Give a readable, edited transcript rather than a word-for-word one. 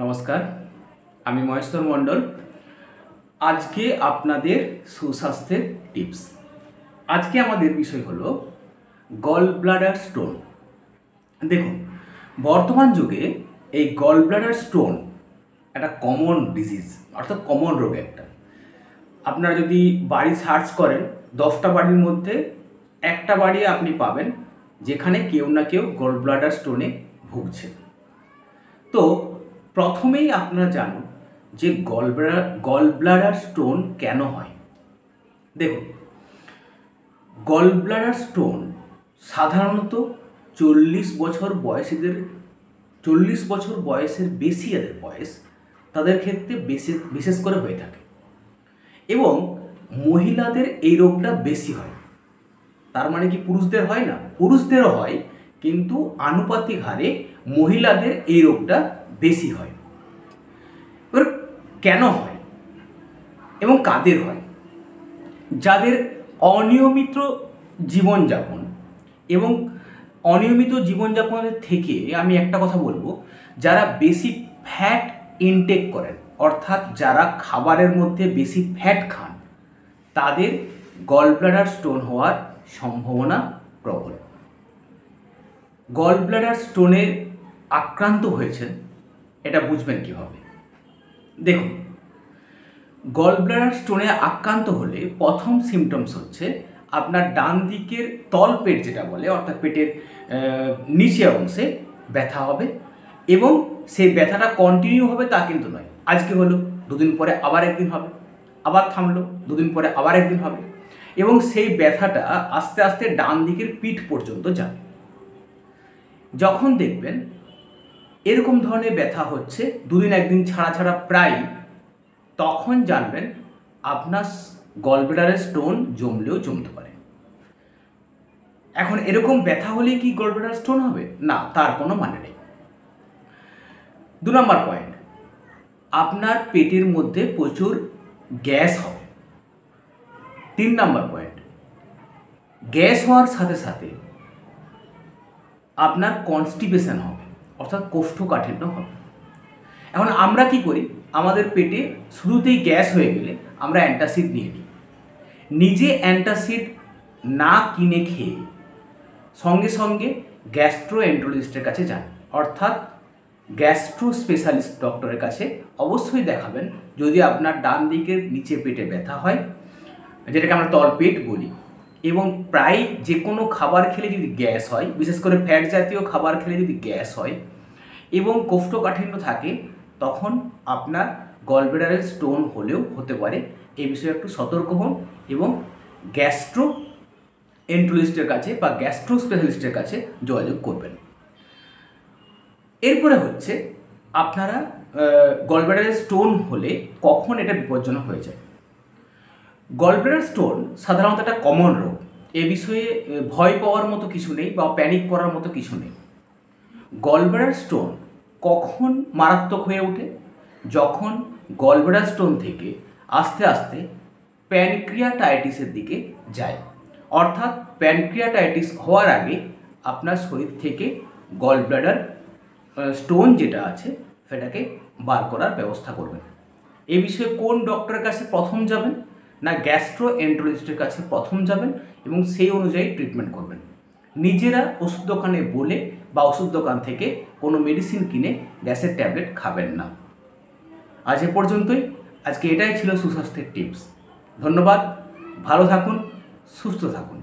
নমস্কার, আমি মহেশ্বর মণ্ডল। আজকে আপনাদের সুস্বাস্থ্যের টিপস। আজকে আমাদের বিষয় হলো গল ব্লাডার স্টোন। দেখুন, বর্তমান যুগে এই গল ব্লাডার স্টোন একটা কমন ডিজিজ, অর্থাৎ কমন রোগ একটা। আপনারা যদি বাড়ি সার্চ করেন, 10টা বাড়ির মধ্যে একটা বাড়ি আপনি পাবেন যেখানে কেউ না কেউ গল ব্লাডার স্টোনে ভুগছে। তো প্রথমেই আপনারা জানুন যে গল ব্লাডার স্টোন কেন হয়। দেখুন, গল ব্লাডার স্টোন সাধারণত 40 বছর বয়সের বেশি যাদের বয়স, তাদের ক্ষেত্রে বিশেষ করে হয়ে থাকে এবং মহিলাদের এই রোগটা বেশি হয়। তার মানে কি পুরুষদের হয় না? পুরুষদেরও হয়, কিন্তু আনুপাতিক হারে মহিলাদের এই রোগটা বেশি হয়। এবার কেন হয় এবং কাদের হয়? যাদের অনিয়মিত জীবনযাপন, এবং অনিয়মিত জীবনযাপনের থেকে আমি একটা কথা বলবো, যারা বেশি ফ্যাট ইনটেক করেন, অর্থাৎ যারা খাবারের মধ্যে বেশি ফ্যাট খান, তাদের গল ব্লাডার স্টোন হওয়ার সম্ভাবনা প্রবল। গল ব্লাডার স্টোনে আক্রান্ত হয়েছেন, এটা বুঝবেন কীভাবে? দেখুন, গল ব্লাডার স্টোনে আক্রান্ত হলে প্রথম সিমটমস হচ্ছে আপনার ডান দিকের তলপেট, যেটা বলে, অর্থাৎ পেটের নিচের অংশে ব্যথা হবে, এবং সেই ব্যথাটা কন্টিনিউ হবে তা কিন্তু নয়। আজকে হলো, দুদিন পরে আবার একদিন হবে, আবার থামলো, দুদিন পরে আবার একদিন হবে, এবং সেই ব্যথাটা আস্তে আস্তে ডান দিকের পিঠ পর্যন্ত যাবে। যখন দেখবেন এরকম ধরনের ব্যথা হচ্ছে দুদিন একদিন ছাড়া ছাড়া প্রায়, তখন জানবেন আপনার গল ব্লাডারের স্টোন জমলেও জমতে পারে। এখন এরকম ব্যথা হলে কি গল ব্লাডার স্টোন হবে? না, তার কোনো মানে নেই। 2 নম্বর পয়েন্ট, আপনার পেটের মধ্যে প্রচুর গ্যাস হবে। 3 নম্বর পয়েন্ট, গ্যাস হওয়ার সাথে সাথে আপনার কনস্টিপেশন হবে, অর্থাৎ কোষ্ঠকাঠিন্য হবে। এখন আমরা কি করি? আমাদের পেটে শুরুতেই গ্যাস হয়ে গেলে আমরা অ্যান্টাসিড নিয়ে নিই। নিজে অ্যান্টাসিড না কিনে খেয়ে সঙ্গে সঙ্গে গ্যাস্ট্রোএন্টারোলজিস্টের কাছে যান, অর্থাৎ গ্যাস্ট্রো স্পেশালিস্ট ডক্টরের কাছে অবশ্যই দেখাবেন যদি আপনার ডান দিকের নিচে পেটে ব্যথা হয়, যেটাকে আমরা তলপেট বলি, এবং প্রায় যে কোনো খাবার খেলে যদি গ্যাস হয়, বিশেষ করে ফ্যাট জাতীয় খাবার খেলে যদি গ্যাস হয় এবং কোষ্ঠকাঠিন্য থাকে, তখন আপনার গল ব্লাডারের স্টোন হলেও হতে পারে। এই বিষয়ে একটু সতর্ক হন এবং গ্যাস্ট্রো এন্টারোলজিস্টের কাছে বা গ্যাস্ট্রো স্পেশালিস্টের কাছে যোগাযোগ করবেন। এরপরে হচ্ছে আপনারা গল ব্লাডারের স্টোন হলে কখন এটা বিপজ্জনক হয়ে যায়। গল ব্লাডার স্টোন সাধারণত একটা কমন রোগ, এ বিষয়ে ভয় পাওয়ার মতো কিছু নেই বা প্যানিক করার মতো কিছু নেই। গল ব্লাডার স্টোন কখন মারাত্মক হয়ে ওঠে? যখন গল ব্লাডার স্টোন থেকে আস্তে আস্তে প্যানক্রিয়াটাইটিসের দিকে যায়, অর্থাৎ প্যানক্রিয়াটাইটিস হওয়ার আগে আপনার শরীর থেকে গল ব্লাডার স্টোন যেটা আছে সেটাকে বার করার ব্যবস্থা করবেন। এই বিষয়ে কোন ডক্টরের কাছে প্রথম যাবেন? না, গ্যাস্ট্রোএন্টারোলজিস্টের কাছে প্রথম যাবেন এবং সেই অনুযায়ী ট্রিটমেন্ট করবেন। নিজেরা ওষুধ দোকানে বলে বা ওষুধ দোকান থেকে কোনো মেডিসিন কিনে গ্যাসের ট্যাবলেট খাবেন না। আজ এ পর্যন্তই। আজকে এটাই ছিল সুস্বাস্থ্যের টিপস। ধন্যবাদ, ভালো থাকুন, সুস্থ থাকুন।